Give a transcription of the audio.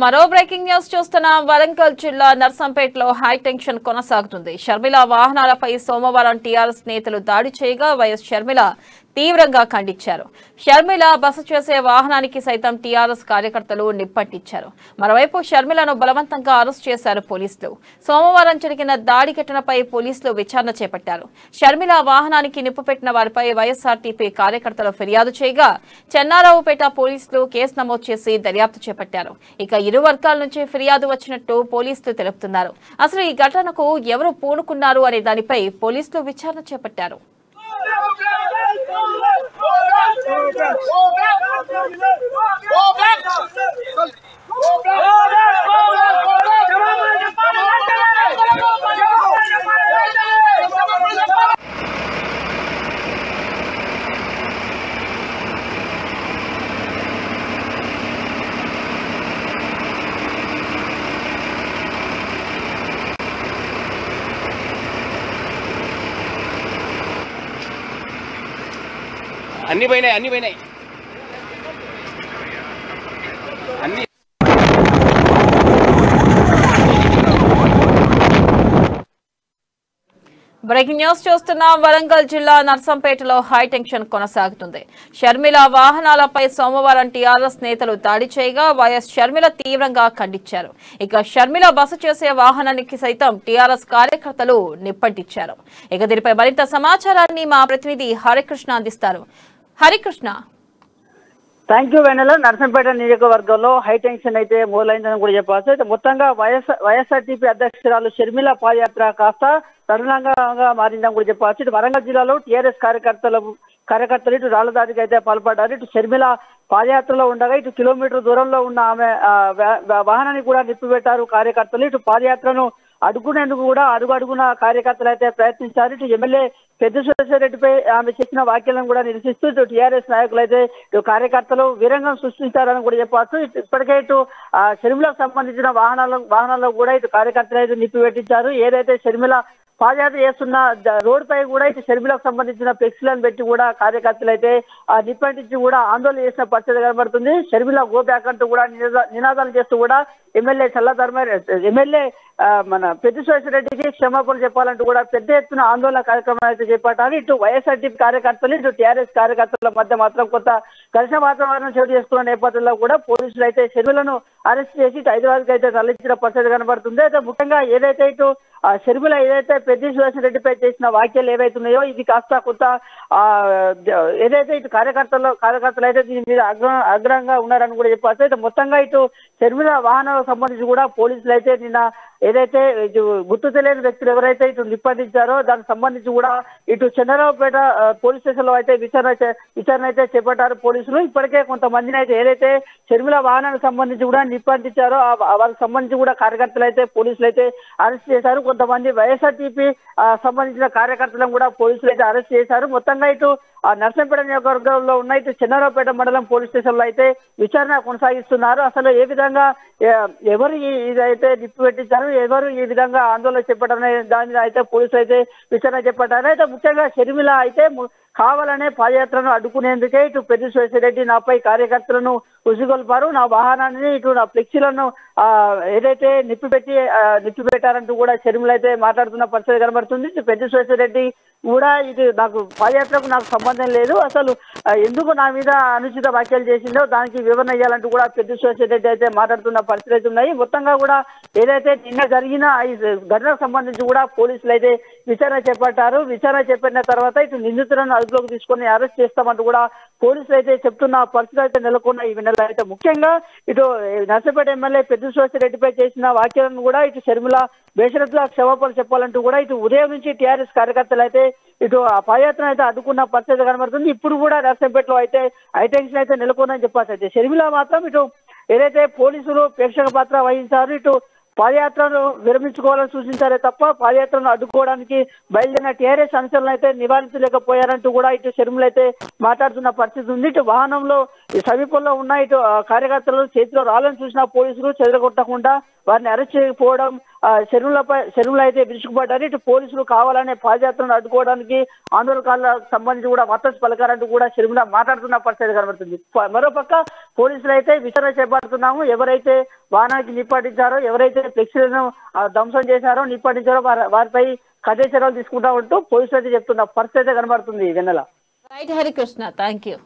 మరో breaking news చూస్తున్న వరంగల్ జిల్లా నర్సంపేటలో హై టెన్షన్ కొనసాగుతుంది. షర్మిల వాహనాలపై సోమవారం టీఆర్ఎస్ నేతలు దాడి చేయగా వైఎస్ షర్మిల తీవ్రంగా ఖండించారు. షర్మిల బస చేసే వాహనానికి సైతం టీఆర్ఎస్ కార్యకర్తలు నిప్పంటించారు. మరోవైపు షర్మిలను బలవంతంగా అరెస్ట్ చేశారు పోలీసులు. సోమవారం జరిగిన దాడి ఘటనపై పోలీసులు విచారణ చేపట్టారు. షర్మిల వాహనానికి నిప్పుపెట్టిన వారిపై వైఎస్ఆర్టీపీ కార్యకర్తలు ఫిర్యాదు చేయగా చెన్నారావుపేట పోలీసులు కేసు నమోదు చేసి దర్యాప్తు చేపట్టారు. ఇక ఇరు వర్గాల నుంచి ఫిర్యాదు వచ్చినట్టు పోలీసులు తెలుపుతున్నారు. అసలు ఈ ఘటనకు ఎవరు పూనుకున్నారు అనే దానిపై పోలీసులు విచారణ చేపట్టారు. అన్ని పోయినాయి అన్ని బ్రేకింగ్ న్యూస్ చూస్తున్న వరంగల్ జిల్లా నర్సంపేటలో హై టెన్షన్ కొనసాగుతుంది. షర్మిల వాహనాలపై సోమవారం టీఆర్ఎస్ నేతలు దాడి చేయగా వైఎస్ షర్మిల తీవ్రంగా ఖండించారు. ఇక షర్మిల బస చేసే వాహనానికి సైతం టీఆర్ఎస్ కార్యకర్తలు నిప్పంటించారు. ఇక దీనిపై మరింత సమాచారాన్ని మా ప్రతినిధి హరికృష్ణ అందిస్తారు. హరికృష్ణ, థ్యాంక్ యూ వెన్నెల. నర్సంపేట నియోజకవర్గంలో హై టెన్షన్ అయితే మొదలైందని కూడా చెప్పవచ్చు. అయితే మొత్తంగా వైఎస్ఆర్టీపీ అధ్యక్షురాలు షర్మిల పాదయాత్ర కాస్త తరుణంగా మారిందని కూడా చెప్పవచ్చు. ఇటు వరంగల్ జిల్లాలో టీఆర్ఎస్ కార్యకర్తలు ఇటు రాళ్లదాడికి అయితే పాల్పడ్డారు. ఇటు షర్మిల పాదయాత్రలో ఉండగా ఇటు కిలోమీటర్ దూరంలో ఉన్న ఆమె వాహనాన్ని కూడా నిప్పిపెట్టారు కార్యకర్తలు. ఇటు పాదయాత్రను అడ్డుకునేందుకు కూడా అడుగున కార్యకర్తలు అయితే ప్రయత్నించారు. ఇటు ఎమ్మెల్యే పెద్దిరెడ్డిపై ఆమె చేసిన వ్యాఖ్యలను కూడా నిరసిస్తూ ఇటు టీఆర్ఎస్ నాయకులు అయితే ఇటు కార్యకర్తలు వీరంగం సృష్టించారని కూడా చెప్పవచ్చు. ఇప్పటికే ఇటు షర్మిలకు సంబంధించిన వాహనాల్లో కూడా ఇటు కార్యకర్తలు అయితే నిప్పిపెట్టించారు. ఏదైతే షర్మిల పాదయాత్ర చేస్తున్న రోడ్డుపై కూడా ఇటు షర్మిలకు సంబంధించిన ఫ్లెక్సీలను పెట్టి కూడా కార్యకర్తలు అయితే నిప్పంటించి కూడా ఆందోళన చేసిన పరిస్థితి కనబడుతుంది. షర్మిల గో బ్యాక్ అంటూ కూడా నినాదాలు చేస్తూ కూడా ఎమ్మెల్యే మన పెద్దిరెడ్డికి క్షమాపణ చెప్పాలంటూ కూడా పెద్ద ఎత్తున ఆందోళన కార్యక్రమాలు అయితే చేపట్టారు. ఇటు వైఎస్ఆర్టీపీ కార్యకర్తలు ఇటు టీఆర్ఎస్ కార్యకర్తల మధ్య మాత్రం కొంత ఘర్షణ వాతావరణం చోటు చేసుకున్న నేపథ్యంలో కూడా పోలీసులు అయితే షర్మిలను అరెస్ట్ చేసి ఇటు హైదరాబాద్కి అయితే తరలించిన పరిస్థితి కనబడుతుంది. అయితే ముఖ్యంగా ఏదైతే ఇటు షర్మిల ఏదైతే పెద్దిరెడ్డిపై చేసిన వ్యాఖ్యలు ఏవైతున్నాయో ఇది కాస్త కొంత ఏదైతే ఇటు కార్యకర్తలు అయితే దీని మీద అగ్రంగా ఉన్నారని కూడా చెప్పారు. అయితే మొత్తంగా ఇటు షర్మిల వాహనాలకు సంబంధించి కూడా పోలీసులు అయితే నిన్న ఏదైతే ఇటు గుర్తు తెలియని వ్యక్తులు ఎవరైతే ఇటు నిప్పందించారో దానికి సంబంధించి కూడా ఇటు చంద్రరావుపేట పోలీస్ స్టేషన్ లో అయితే విచారణ అయితే చేపట్టారు పోలీసులు. ఇప్పటికే కొంతమందిని అయితే ఏదైతే షర్మిల వాహనానికి సంబంధించి కూడా నిప్పందించారో వాళ్ళకి సంబంధించి కూడా కార్యకర్తలు అయితే పోలీసులు అయితే అరెస్ట్ చేశారు. కొంతమంది వైఎస్ఆర్టీపీ సంబంధించిన కార్యకర్తలను కూడా పోలీసులు అయితే అరెస్ట్ చేశారు. మొత్తంగా ఇటు నర్సంపేట నియోజకవర్గంలో ఉన్న ఇటు చంద్రరావుపేట మండలం పోలీస్ స్టేషన్ లో అయితే విచారణ కొనసాగిస్తున్నారు. అసలు ఏ విధంగా ఎవరు ఇదైతే నిప్పు పెట్టించారు, ఎవరు ఈ విధంగా ఆందోళన చేపట్టారనే దాని మీద అయితే పోలీసులు అయితే విచారణ చేపట్టారు. అయితే ముఖ్యంగా షర్మిల అయితే కావాలనే పాదయాత్రను అడ్డుకునేందుకే ఇటు పెద్దిరెడ్డి నాపై కార్యకర్తలను ఉసిగొల్పారు, నా వాహనాన్ని ఇటు నా ఫ్లెక్సీలను ఏదైతే నిప్పిపెట్టారంటూ కూడా షర్మిల అయితే మాట్లాడుతున్న పరిస్థితి కనబడుతుంది. ఇటు పెద్దిరెడ్డి కూడా ఇది నాకు పాదయాత్రకు నాకు సంబంధం లేదు, అసలు ఎందుకు నా మీద అనుచిత వ్యాఖ్యలు చేసిందో దానికి వివరణ ఇవ్వాలంటూ కూడా పెద్దిరెడ్డి అయితే మాట్లాడుతున్న పరిస్థితులు ఉన్నాయి. మొత్తంగా కూడా ఏదైతే నిన్న జరిగిన ఈ ఘటనకు సంబంధించి కూడా పోలీసులు అయితే విచారణ చేపట్టారు. విచారణ చేపట్టిన తర్వాత ఇటు నిందితులను అదుపులోకి తీసుకొని అరెస్ట్ చేస్తామంటూ కూడా పోలీసులు అయితే చెప్తున్న పరిస్థితి అయితే నెలకొన్న ఈ నెలలో అయితే ముఖ్యంగా ఇటు నర్సంపేట ఎమ్మెల్యే పెద్దిరెడ్డిపై చేసిన వ్యాఖ్యలను కూడా ఇటు షర్మిల బేషరతుగా క్షమాపణ చెప్పాలంటూ కూడా ఇటు ఉదయం నుంచి టీఆర్ఎస్ కార్యకర్తలు అయితే ఇటు ఆ పాదయాత్ర అయితే అడ్డుకున్న పరిస్థితి కనబడుతుంది. ఇప్పుడు కూడా నర్సంపేటలో అయితే హైటెన్షన్ అయితే నెలకొందని చెప్పాల్సి అయితే షర్మిల మాత్రం ఇటు ఏదైతే పోలీసులు ప్రేక్షక పాత్ర వహించారు, ఇటు పాదయాత్రను విరమించుకోవాలని సూచించారే తప్ప పాదయాత్రను అడ్డుకోవడానికి బయలుదేరిన టీఆర్ఎస్ అనుచరులను అయితే నివారించలేకపోయారంటూ కూడా ఇటు షర్మిల అయితే మాట్లాడుతున్న పరిస్థితి ఉంది. ఇటు వాహనంలో సమీపంలో ఉన్న ఇటు కార్యకర్తలు చేతిలో రాళ్ళను చూసిన పోలీసులు చెదరగొట్టకుండా వారిని అరెస్ట్ చేయకపోవడం చెరువులో అయితే విరుచుకుపడ్డారు. ఇటు పోలీసులు కావాలనే పాదయాత్రను అడ్డుకోవడానికి ఆందోళనకారులకు సంబంధించి కూడా వత్తస్ పలకారంటూ కూడా షర్మిల మాట్లాడుతున్న పరిస్థితి కనబడుతుంది. మరోపక్క పోలీసులు అయితే విచారణ చేపడుతున్నాము, ఎవరైతే వాహనానికి నిప్పటించారో, ఎవరైతే ఫ్లెక్సీలను ధ్వంసం చేశారో, నిప్పటించారో వారిపై కఠిన చర్యలు తీసుకుంటా ఉంటూ పోలీసులు అయితే చెప్తున్న పరిస్థితి అయితే కనబడుతుంది. Vennela. Right Harikrishna, thank you.